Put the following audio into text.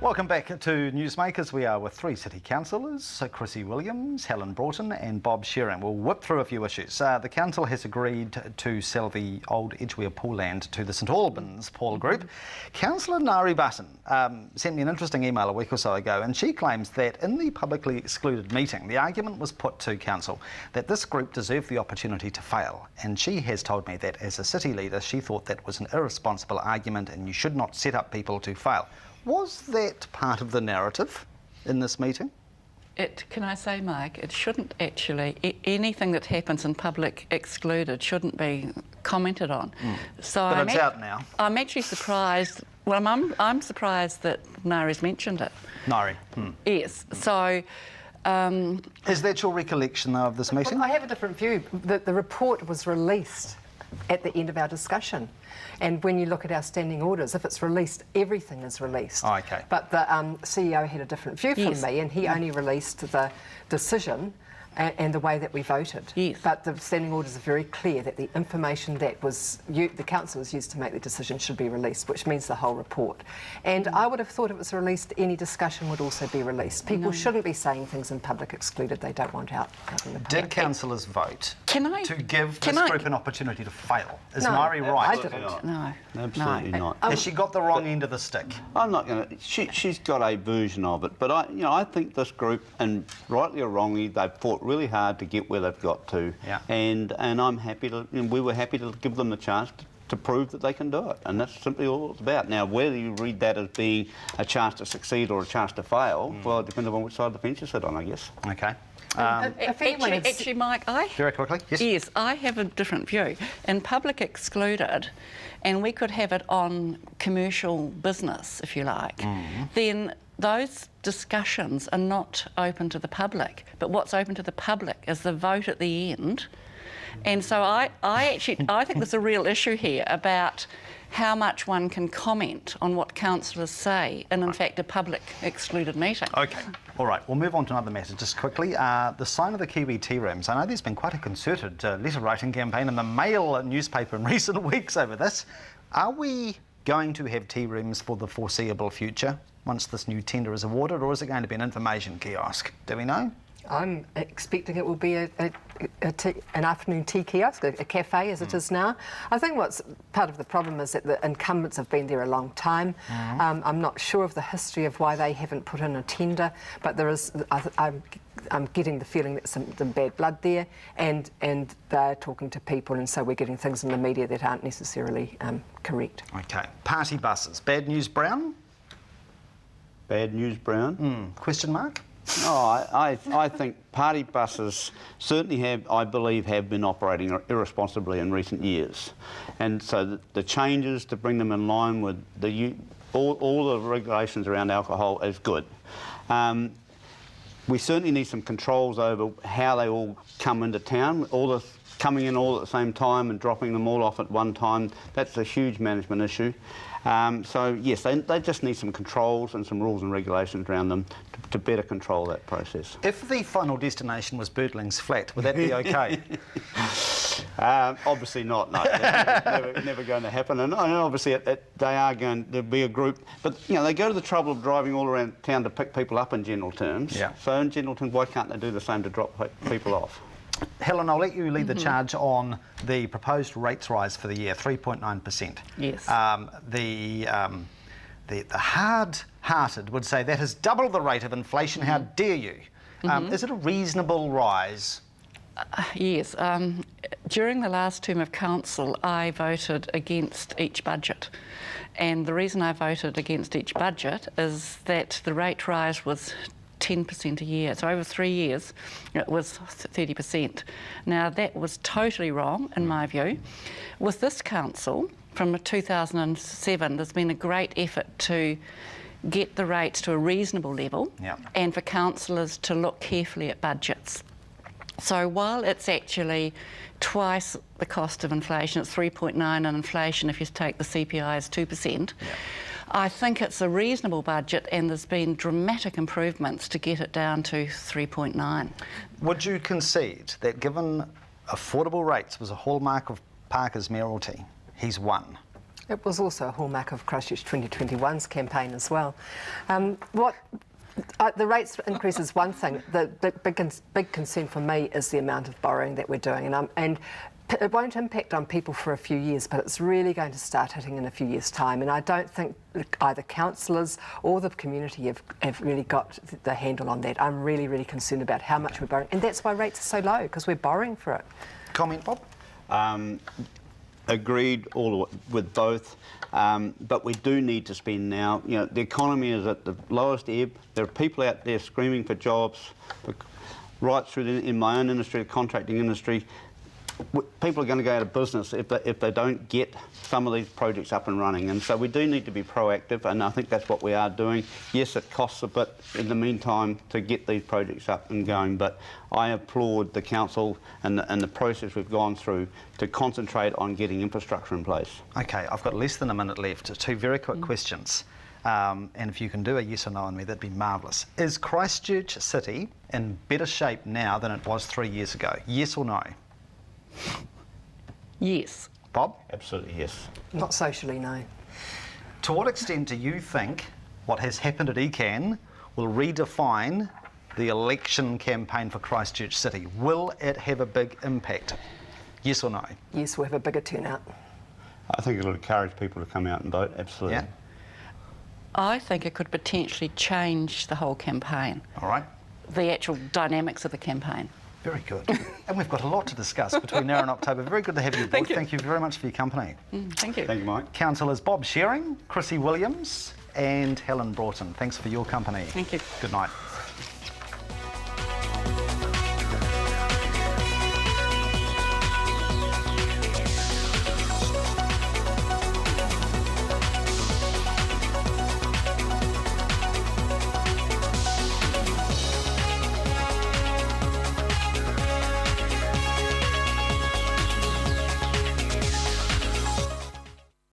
Welcome back to Newsmakers. We are with three city councillors, Chrissie Williams, Helen Broughton and Bob Shearing. We'll whip through a few issues. The council has agreed to sell the old Edgware pool land to the St Albans Pool Group. Councillor Nari Button sent me an interesting email a week or so ago, and she claims that in the publicly excluded meeting, the argument was put to council that this group deserved the opportunity to fail. And she has told me that as a city leader, she thought that was an irresponsible argument and you should not set up people to fail. Was that part of the narrative in this meeting? Can I say, Mike, it shouldn't actually, anything that happens in public excluded shouldn't be commented on. So but it's out now. I'm actually surprised, well, I'm surprised that Nari's mentioned it. Nari? Yes, so... Is that your recollection, though, of this meeting? Well, I have a different view. The report was released at the end of our discussion. And when you look at our standing orders, if it's released, everything is released. Oh, okay. But the CEO had a different view from me, and he only released the decision and the way that we voted. Yes. But the standing orders are very clear that the information that was the council was used to make the decision should be released, which means the whole report. And I would have thought if it was released, any discussion would also be released. People shouldn't be saying things in public excluded they don't want out in the public. Did councillors vote to give this group an opportunity to fail? Is Nari right? I didn't. No. Absolutely not. Has she got the wrong end of the stick? I'm not going to. She's got a version of it, but I think this group, and rightly or wrongly, they've fought really hard to get where they've got to. Yeah. And I'm happy to. And we were happy to give them the chance to prove that they can do it, and that's simply all it's about. Now, whether you read that as being a chance to succeed or a chance to fail, well, it depends on which side of the fence you sit on, I guess. Okay. Actually, Mike, Very quickly, yes. Yes, I have a different view. In public excluded, and we could have it on commercial business, if you like, then those discussions are not open to the public. But what's open to the public is the vote at the end. And so I think there's a real issue here about how much one can comment on what councillors say in fact, a public excluded meeting. OK. All right, we'll move on to another matter just quickly. The sign of the Kiwi tea rooms. I know there's been quite a concerted letter-writing campaign in the Mail newspaper in recent weeks over this. Are we going to have tea rooms for the foreseeable future once this new tender is awarded, or is it going to be an information kiosk? Do we know? I'm expecting it will be an afternoon tea kiosk, a cafe as it is now. I think what's part of the problem is that the incumbents have been there a long time. I'm not sure of the history of why they haven't put in a tender, but there is. I'm getting the feeling that some bad blood there, and they're talking to people, and so we're getting things in the media that aren't necessarily correct. OK. Party buses. Bad news, Brown? Bad news, Brown? Question mark? Oh, I think party buses certainly I believe, have been operating irresponsibly in recent years. And so the changes to bring them in line with all the regulations around alcohol is good. We certainly need some controls over how they all come into town. Coming in all at the same time and dropping them all off at one time, that's a huge management issue. So yes, they just need some controls and some rules and regulations around them to better control that process. If the final destination was Birdling's flat, would that be OK? Obviously not, no. Never going to happen. And obviously they are going to be a group, but they go to the trouble of driving all around town to pick people up in general terms. Yeah. So in general terms, why can't they do the same to drop people off? Helen, I'll let you lead the charge on the proposed rates rise for the year, 3.9%. Yes. The hard-hearted would say that is double the rate of inflation. How dare you? Is it a reasonable rise? Yes. During the last term of council, I voted against each budget. And the reason I voted against each budget is that the rate rise was 10% a year. So over 3 years, it was 30%. Now, that was totally wrong, in my view. With this council, from 2007, there's been a great effort to get the rates to a reasonable level and for councillors to look carefully at budgets. So while it's actually twice the cost of inflation, it's 3.9 in inflation if you take the CPI as 2%, I think it's a reasonable budget, and there's been dramatic improvements to get it down to 3.9. Would you concede that given affordable rates was a hallmark of Parker's mayoralty, he's won? It was also a hallmark of Christchurch 2021's campaign as well. The rates increase is one thing. The big concern for me is the amount of borrowing that we're doing, and it won't impact on people for a few years, but it's really going to start hitting in a few years' time. And I don't think either councillors or the community have really got the handle on that. I'm really, really concerned about how much we're borrowing, and that's why rates are so low, because we're borrowing for it. Comment, Bob? Agreed with both, but we do need to spend now. You know, the economy is at the lowest ebb. There are people out there screaming for jobs, right through in my own industry, the contracting industry. People are going to go out of business if they don't get some of these projects up and running, and so we do need to be proactive, and I think that's what we are doing. Yes, it costs a bit in the meantime to get these projects up and going, but I applaud the council and the process we've gone through to concentrate on getting infrastructure in place. Okay, I've got less than a minute left. Two very quick questions. And if you can do a yes or no on me, that'd be marvellous. Is Christchurch City in better shape now than it was 3 years ago? Yes or no? Yes. Bob? Absolutely yes. Not socially, no. To what extent do you think what has happened at ECAN will redefine the election campaign for Christchurch City? Will it have a big impact? Yes or no? Yes, we'll have a bigger turnout. I think it'll encourage people to come out and vote, absolutely. Yeah. I think it could potentially change the whole campaign, All right. the actual dynamics of the campaign. Very good. And we've got a lot to discuss between now and October. Very good to have you aboard. Thank you. Thank you very much for your company. Thank you. Thank you, Mike. Councillors Bob Shearing, Chrissie Williams and Helen Broughton. Thanks for your company. Thank you. Good night.